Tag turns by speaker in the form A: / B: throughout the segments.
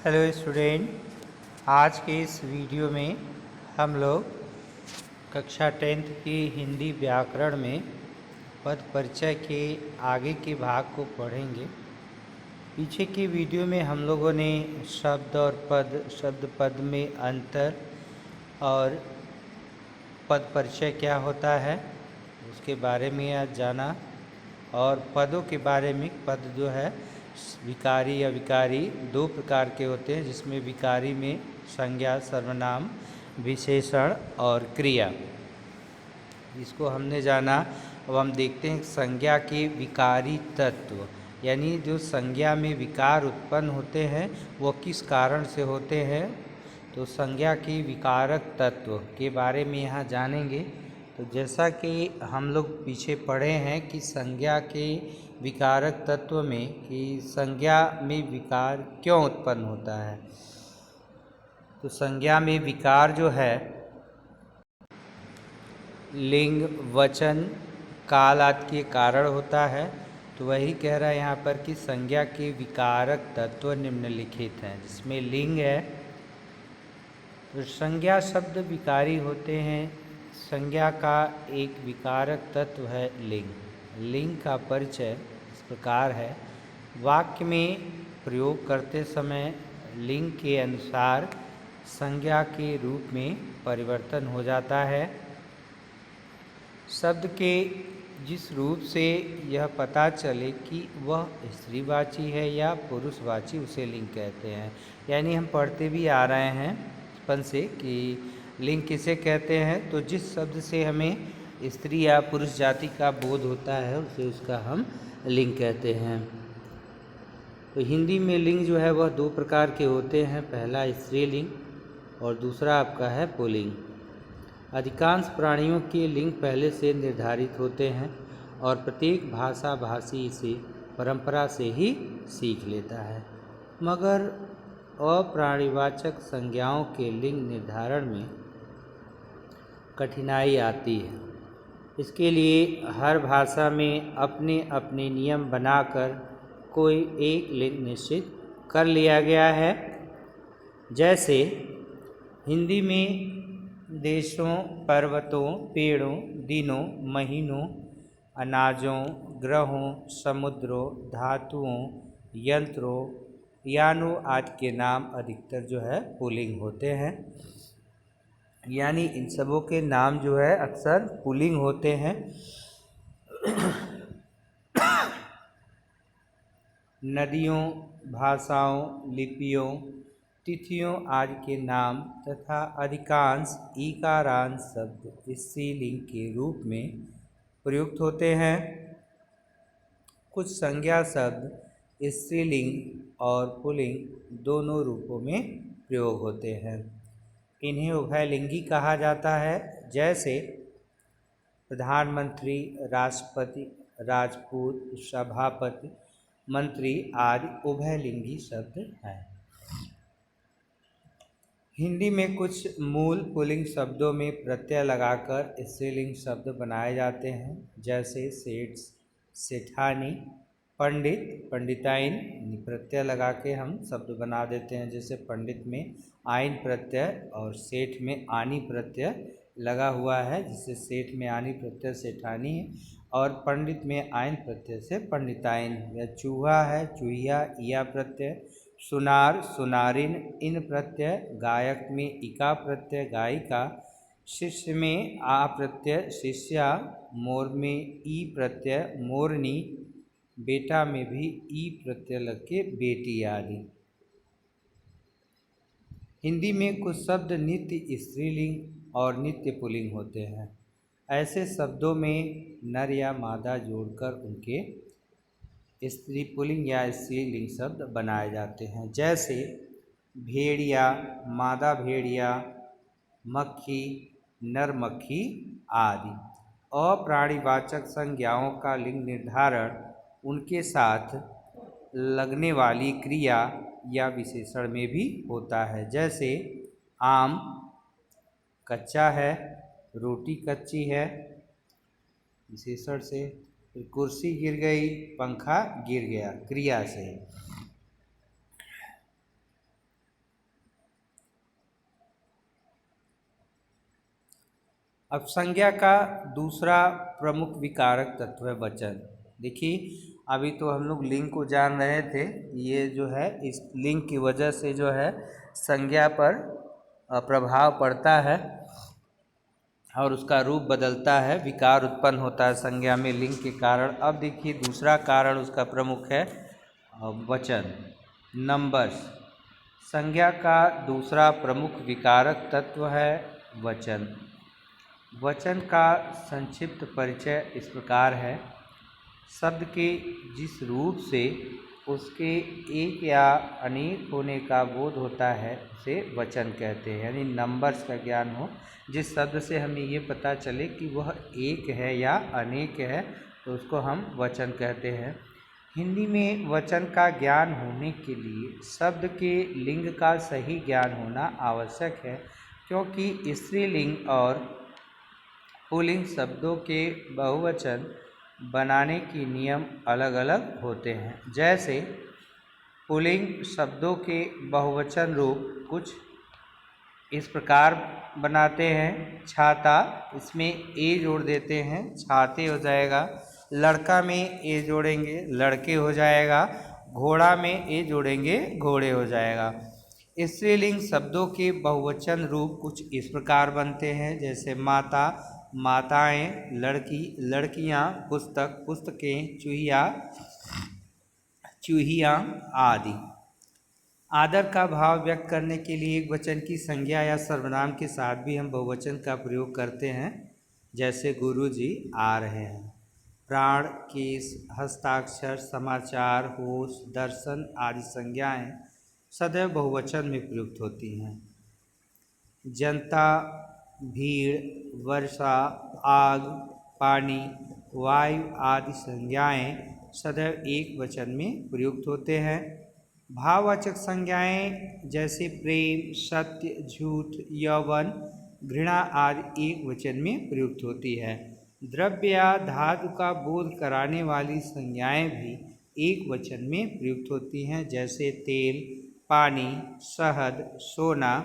A: Hello student, आज के इस वीडियो में हम लोग कक्षा 10th की हिंदी व्याकरण में पद परिचय के आगे के भाग को पढ़ेंगे। पीछे की वीडियो में हम लोगों ने शब्द और पद, शब्द पद में अंतर और पद परिचय क्या होता है उसके बारे में आज जाना, और पदों के बारे में पद जो है विकारी या विकारी दो प्रकार के होते हैं, जिसमें विकारी में संज्ञा, सर्वनाम, विशेषण और क्रिया, इसको हमने जाना। अब हम देखते हैं संज्ञा के विकारी तत्व, यानी जो संज्ञा में विकार उत्पन्न होते हैं वो किस कारण से होते हैं। तो संज्ञा के विकारक तत्व के बारे में यहाँ जानेंगे। तो जैसा कि हम लोग पीछे पढ़े हैं कि संज्ञा के विकारक तत्व में कि संज्ञा में विकार क्यों उत्पन्न होता है। तो संज्ञा में विकार जो है लिंग, वचन, काल आदि के कारण होता है। तो वही कह रहा है यहाँ पर कि संज्ञा के विकारक तत्व निम्नलिखित हैं, जिसमें लिंग है। तो संज्ञा शब्द विकारी होते हैं। संज्ञा का एक विकारक तत्व है लिंग। लिंग का परिचय इस प्रकार है, वाक्य में प्रयोग करते समय लिंग के अनुसार संज्ञा के रूप में परिवर्तन हो जाता है। शब्द के जिस रूप से यह पता चले कि वह स्त्रीवाची है या पुरुषवाची, उसे लिंग कहते हैं। यानी हम पढ़ते भी आ रहे हैं बचपन से कि लिंग किसे कहते हैं। तो जिस शब्द से हमें स्त्री या पुरुष जाति का बोध होता है उसे उसका हम लिंग कहते हैं। तो हिंदी में लिंग जो है वह दो प्रकार के होते हैं, पहला स्त्रीलिंग और दूसरा आपका है पुल्लिंग। अधिकांश प्राणियों के लिंग पहले से निर्धारित होते हैं और प्रत्येक भाषा भाषी इसे परंपरा से ही सीख लेता है, मगर अप्राणीवाचक संज्ञाओं के लिंग निर्धारण में कठिनाई आती है। इसके लिए हर भाषा में अपने अपने नियम बनाकर कोई एक लिंग निश्चित कर लिया गया है। जैसे हिंदी में देशों, पर्वतों, पेड़ों, दिनों, महीनों, अनाजों, ग्रहों, समुद्रों, धातुओं, यंत्रों, यानों आदि के नाम अधिकतर जो है पुल्लिंग होते हैं। यानी इन सबों के नाम जो है अक्सर पुल्लिंग होते हैं। नदियों, भाषाओं, लिपियों, तिथियों आदि के नाम तथा अधिकांश ईकारांत शब्द स्त्रीलिंग के रूप में प्रयुक्त होते हैं। कुछ संज्ञा शब्द स्त्रीलिंग और पुल्लिंग दोनों रूपों में प्रयोग होते हैं। इन्हें उभयलिंगी कहा जाता है। जैसे प्रधानमंत्री, राष्ट्रपति, राजपूत, सभापति, मंत्री आदि उभयलिंगी शब्द हैं। हिंदी में कुछ मूल पुल्लिंग शब्दों में प्रत्यय लगाकर स्त्रीलिंग शब्द बनाए जाते हैं। जैसे सेठ, सेठानी, पंडित, पंडिताइन, प्रत्यय लगा के हम शब्द बना देते हैं। जैसे पंडित में आइन प्रत्यय और सेठ में आनी प्रत्यय लगा हुआ है, जिससे सेठ में आनी प्रत्यय सेठानी है और पंडित में आइन प्रत्यय से पंडिताइन। या चूहा है, चूहिया, इया प्रत्यय। सुनार, सुनारिन, इन प्रत्यय। गायक में इका प्रत्यय गायिका। शिष्य में आ प्रत्यय शिष्या। मोर में ई प्रत्यय मोरनी। बेटा में भी ई प्रत्यय लग के बेटी आदि। हिंदी में कुछ शब्द नित्य स्त्रीलिंग और नित्य पुल्लिंग होते हैं। ऐसे शब्दों में नर या मादा जोड़कर उनके स्त्री पुल्लिंग या स्त्रीलिंग शब्द बनाए जाते हैं। जैसे भेड़िया, मादा भेड़िया, मक्खी, नर मक्खी आदि। अप्राणीवाचक संज्ञाओं का लिंग निर्धारण उनके साथ लगने वाली क्रिया या विशेषण में भी होता है। जैसे आम कच्चा है, रोटी कच्ची है, विशेषण से। कुर्सी गिर गई, पंखा गिर गया, क्रिया से। अब संज्ञा का दूसरा प्रमुख विकारक तत्व है वचन। देखिए अभी तो हम लोग लिंग को जान रहे थे, ये जो है इस लिंग की वजह से जो है संज्ञा पर प्रभाव पड़ता है और उसका रूप बदलता है, विकार उत्पन्न होता है संज्ञा में लिंग के कारण। अब देखिए दूसरा कारण उसका प्रमुख है वचन, नंबर्स। संज्ञा का दूसरा प्रमुख विकारक तत्व है वचन। वचन का संक्षिप्त परिचय इस प्रकार है। शब्द के जिस रूप से उसके एक या अनेक होने का बोध होता है उसे वचन कहते हैं। यानी नंबर्स का ज्ञान हो, जिस शब्द से हमें ये पता चले कि वह एक है या अनेक है तो उसको हम वचन कहते हैं। हिंदी में वचन का ज्ञान होने के लिए शब्द के लिंग का सही ज्ञान होना आवश्यक है, क्योंकि स्त्रीलिंग और पुल्लिंग शब्दों के बहुवचन बनाने के नियम अलग अलग होते हैं। जैसे पुल्लिंग शब्दों के बहुवचन रूप कुछ इस प्रकार बनाते हैं। छाता, इसमें ए जोड़ देते हैं, छाते हो जाएगा। लड़का में ए जोड़ेंगे, लड़के हो जाएगा। घोड़ा में ए जोड़ेंगे, घोड़े हो जाएगा। स्त्रीलिंग शब्दों के बहुवचन रूप कुछ इस प्रकार बनते हैं। जैसे माता, माताएं, लड़की, लड़कियां, पुस्तक, पुस्तकें, चूहिया, चूहियां आदि। आदर का भाव व्यक्त करने के लिए एक वचन की संज्ञा या सर्वनाम के साथ भी हम बहुवचन का प्रयोग करते हैं। जैसे गुरुजी आ रहे हैं। प्राण, केस, हस्ताक्षर, समाचार, होश, दर्शन आदि संज्ञाएं सदैव बहुवचन में प्रयुक्त होती हैं। जनता, भीड़, वर्षा, आग, पानी, वायु आदि संज्ञाएं सदैव एक वचन में प्रयुक्त होते हैं। भाववाचक संज्ञाएं जैसे प्रेम, सत्य, झूठ, यौवन, घृणा आदि एक वचन में प्रयुक्त होती है। द्रव्य या धातु का बोध कराने वाली संज्ञाएं भी एक वचन में प्रयुक्त होती हैं। जैसे तेल, पानी, शहद, सोना,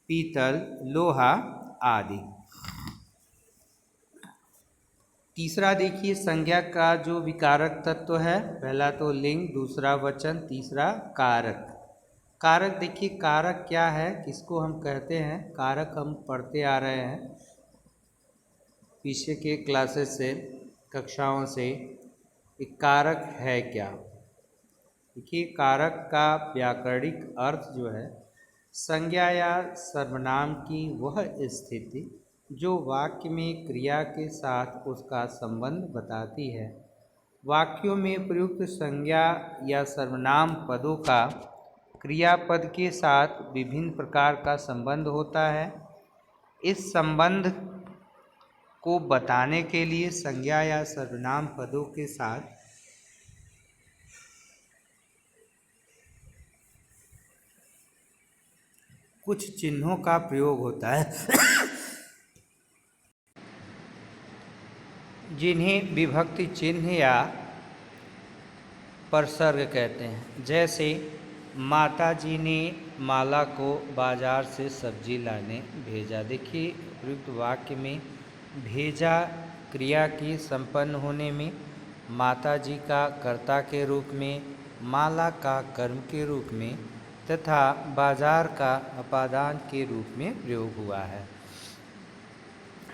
A: पीतल, लोहा आदि। तीसरा देखिए संज्ञा का जो विकारक तत्व है, पहला तो लिंग, दूसरा वचन, तीसरा कारक। कारक देखिए कारक क्या है, किसको हम कहते हैं। कारक हम पढ़ते आ रहे हैं पीछे के क्लासेस से, कक्षाओं से। एक कारक है क्या? देखिए कारक का व्याकरणिक अर्थ जो है संज्ञा या सर्वनाम की वह स्थिति जो वाक्य में क्रिया के साथ उसका संबंध बताती है। वाक्यों में प्रयुक्त संज्ञा या सर्वनाम पदों का क्रियापद के साथ विभिन्न प्रकार का संबंध होता है। इस संबंध को बताने के लिए संज्ञा या सर्वनाम पदों के साथ कुछ चिन्हों का प्रयोग होता है जिन्हें विभक्ति चिन्ह या परसर्ग कहते हैं। जैसे माता जी ने माला को बाजार से सब्जी लाने भेजा। देखिए प्रयुक्त वाक्य में भेजा क्रिया की संपन्न होने में, माता जी का कर्ता के रूप में, माला का कर्म के रूप में तथा बाजार का अपादान के रूप में प्रयोग हुआ है,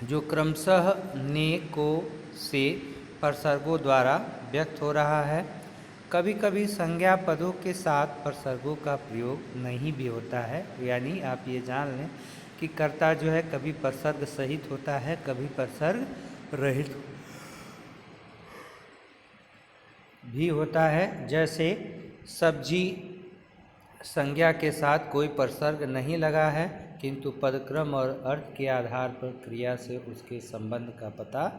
A: जो क्रमशः ने को से परसर्गों द्वारा व्यक्त हो रहा है। कभी कभी संज्ञा पदों के साथ परसर्गों का प्रयोग नहीं भी होता है। यानी आप ये जान लें कि कर्ता जो है कभी परसर्ग सहित होता है, कभी परसर्ग रहित भी होता है। जैसे सब्जी संज्ञा के साथ कोई परसर्ग नहीं लगा है, किंतु पदक्रम और अर्थ के आधार पर क्रिया से उसके संबंध का पता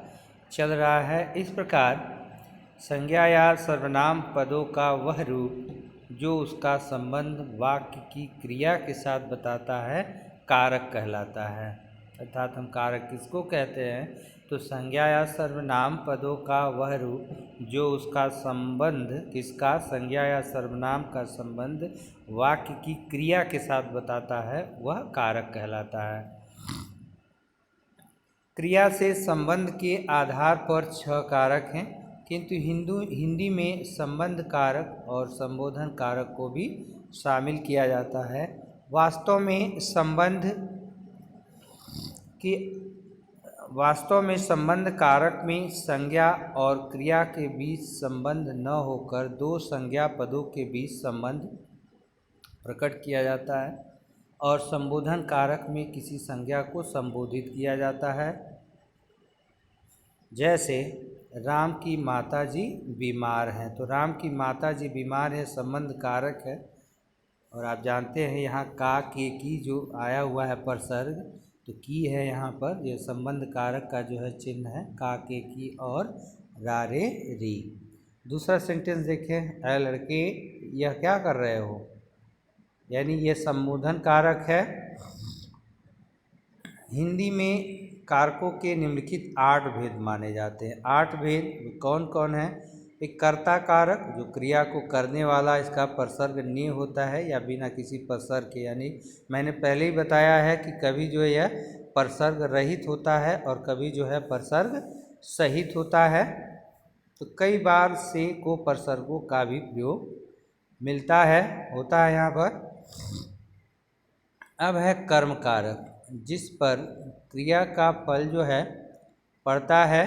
A: चल रहा है। इस प्रकार संज्ञा या सर्वनाम पदों का वह रूप जो उसका संबंध वाक्य की क्रिया के साथ बताता है कारक कहलाता है। अर्थात हम कारक किसको कहते हैं, तो संज्ञा या सर्वनाम पदों का वह रूप जो उसका संबंध, किसका, संज्ञा या सर्वनाम का संबंध वाक्य की क्रिया के साथ बताता है, वह कारक कहलाता है। क्रिया से संबंध के आधार पर 6 कारक हैं, किंतु हिंदी में संबंध कारक और संबोधन कारक को भी शामिल किया जाता है। वास्तव में संबंध कारक में संज्ञा और क्रिया के बीच संबंध न होकर दो संज्ञा पदों के बीच संबंध प्रकट किया जाता है, और संबोधन कारक में किसी संज्ञा को संबोधित किया जाता है। जैसे राम की माताजी बीमार हैं, तो राम की माताजी बीमार है संबंध कारक है, और आप जानते हैं यहाँ का के की जो आया हुआ है प्रसर्ग, तो की है यहाँ पर, यह संबंध कारक का जो है चिन्ह है, का के की और रा रे री। दूसरा सेंटेंस देखें, ऐ लड़के यह क्या कर रहे हो, यानी ये संबोधन कारक है। हिंदी में कारकों के निम्नलिखित 8 भेद माने जाते हैं। 8 भेद कौन कौन है? एक कर्ता कारक, जो क्रिया को करने वाला, इसका प्रसर्ग ने होता है या बिना किसी प्रसर्ग के, यानी मैंने पहले ही बताया है कि कभी जो है यह प्रसर्ग रहित होता है और कभी जो है प्रसर्ग सहित होता है। तो कई बार से को प्रसर्गों का भी प्रयोग मिलता है, होता है यहाँ पर। अब है कर्म कारक, जिस पर क्रिया का फल जो है पड़ता है,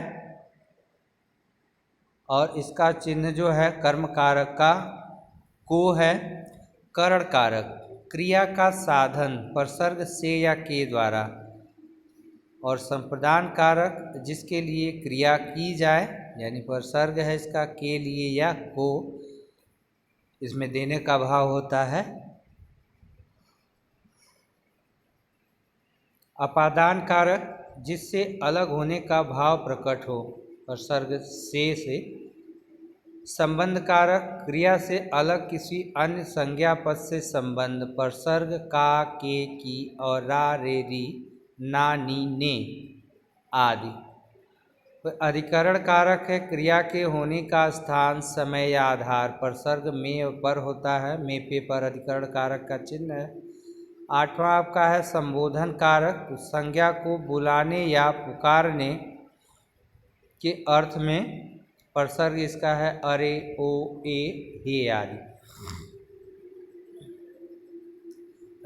A: और इसका चिन्ह जो है कर्म कारक का को है। करण कारक, क्रिया का साधन प्रसर्ग से या के द्वारा, और संप्रदान कारक, जिसके लिए क्रिया की जाए, यानी प्रसर्ग है इसका के लिए या को, इसमें देने का भाव होता है। अपादान कारक, जिससे अलग होने का भाव प्रकट हो, प्रसर्ग से। संबंध कारक, क्रिया से अलग किसी अन्य संज्ञा पद से संबंध, प्रसर्ग का के की और रा रे री ना नी ने आदि। अधिकरण कारक है, क्रिया के होने का स्थान, समय या आधार, प्रसर्ग में पर होता है, में पे पर अधिकरण कारक का चिन्ह है। 8वां आपका है संबोधन कारक, संज्ञा को बुलाने या पुकारने के अर्थ में प्रसर्ग इसका है अरे, ओ, ए, हे आदि।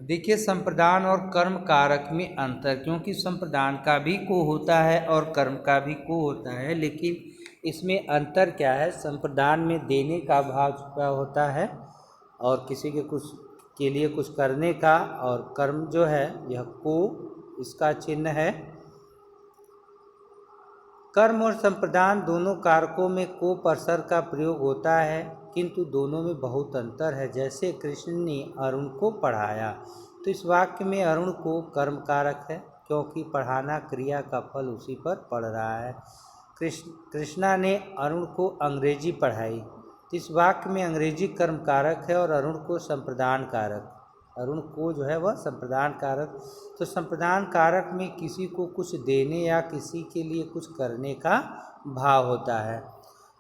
A: देखिए संप्रदान और कर्म कारक में अंतर, क्योंकि संप्रदान का भी को होता है और कर्म का भी को होता है, लेकिन इसमें अंतर क्या है? संप्रदान में देने का भाव छुपा होता है और किसी के कुछ के लिए कुछ करने का, और कर्म जो है यह को इसका चिन्ह है। कर्म और संप्रदान दोनों कारकों में को प्रसर्ग का प्रयोग होता है, किंतु दोनों में बहुत अंतर है। जैसे कृष्ण ने अरुण को पढ़ाया, तो इस वाक्य में अरुण को कर्म कारक है, क्योंकि पढ़ाना क्रिया का फल उसी पर पड़ रहा है। कृष्णा ने अरुण को अंग्रेजी पढ़ाई, तो इस वाक्य में अंग्रेजी कर्म कारक है और अरुण को संप्रदान कारक, अरुण को जो है वह संप्रदान कारक। तो संप्रदान कारक में किसी को कुछ देने या किसी के लिए कुछ करने का भाव होता है।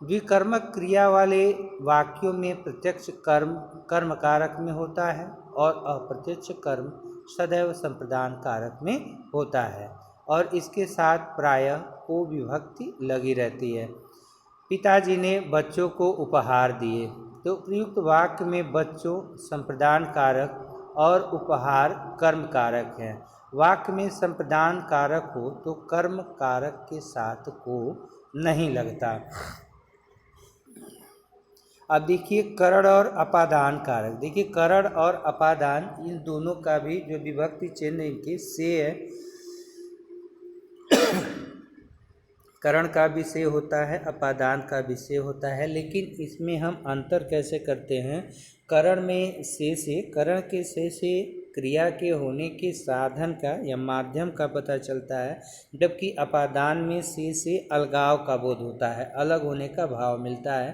A: द्विकर्मक क्रिया वाले वाक्यों में प्रत्यक्ष कर्म कर्म कारक में होता है और अप्रत्यक्ष कर्म सदैव संप्रदान कारक में होता है, और इसके साथ प्रायः को विभक्ति लगी रहती है। पिताजी ने बच्चों को उपहार दिए, तो प्रयुक्त वाक्य में बच्चों संप्रदान कारक और उपहार कर्म कारक है। वाक्य में संप्रदान कारक हो तो कर्म कारक के साथ को नहीं लगता। अब देखिए करण और अपादान कारक। देखिए करण और अपादान, इन दोनों का भी जो विभक्ति चिन्ह इनके से है, करण का भी से होता है, अपादान का भी से होता है, लेकिन इसमें हम अंतर कैसे करते हैं? करण में से करण के से क्रिया के होने के साधन का या माध्यम का पता चलता है, जबकि अपादान में से अलगाव का बोध होता है, अलग होने का भाव मिलता है।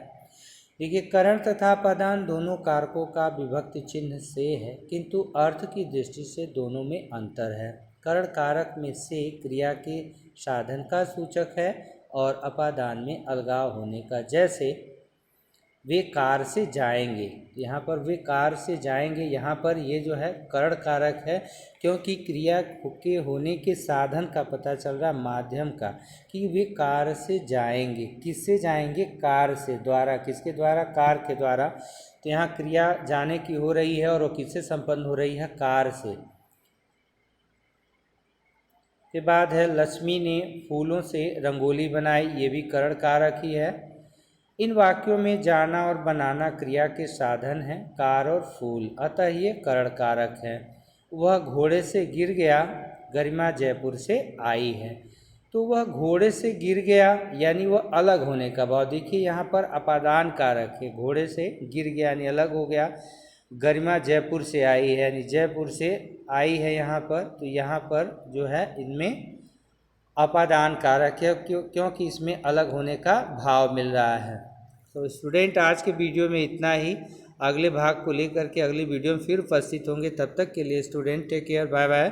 A: देखिए करण तथा अपादान दोनों कारकों का विभक्ति चिन्ह से है, किंतु अर्थ की दृष्टि से दोनों में अंतर है। करण कारक में से क्रिया के साधन का सूचक है और अपादान में अलगाव होने का। जैसे वे कार से जाएंगे। यहाँ पर वे कार से जाएंगे, यहाँ पर ये जो है करण कारक है, क्योंकि क्रिया के होने के साधन का पता चल रहा है, माध्यम का, कि वे कार से जाएंगे। किससे जाएंगे? कार से, द्वारा, किसके द्वारा? कार के द्वारा। तो यहाँ क्रिया जाने की हो रही है और वो किससे संपन्न हो रही है? कार से। के बाद है लक्ष्मी ने फूलों से रंगोली बनाई, ये भी करण कारक ही है। इन वाक्यों में जाना और बनाना क्रिया के साधन हैं, कार और फूल, अतः ये करण कारक है। वह घोड़े से गिर गया, गरिमा जयपुर से आई है। तो वह घोड़े से गिर गया यानी वह अलग होने का भाव। देखिए यहाँ पर अपादान कारक है, घोड़े से गिर गया यानी अलग हो गया। गरिमा जयपुर से आई है यानी जयपुर से आई है यहाँ पर, तो यहाँ पर जो है इनमें अपादान कारक है, क्योंकि इसमें अलग होने का भाव मिल रहा है। तो स्टूडेंट आज के वीडियो में इतना ही। अगले भाग को लेकर के अगली वीडियो में फिर उपस्थित होंगे। तब तक के लिए student take care, bye bye.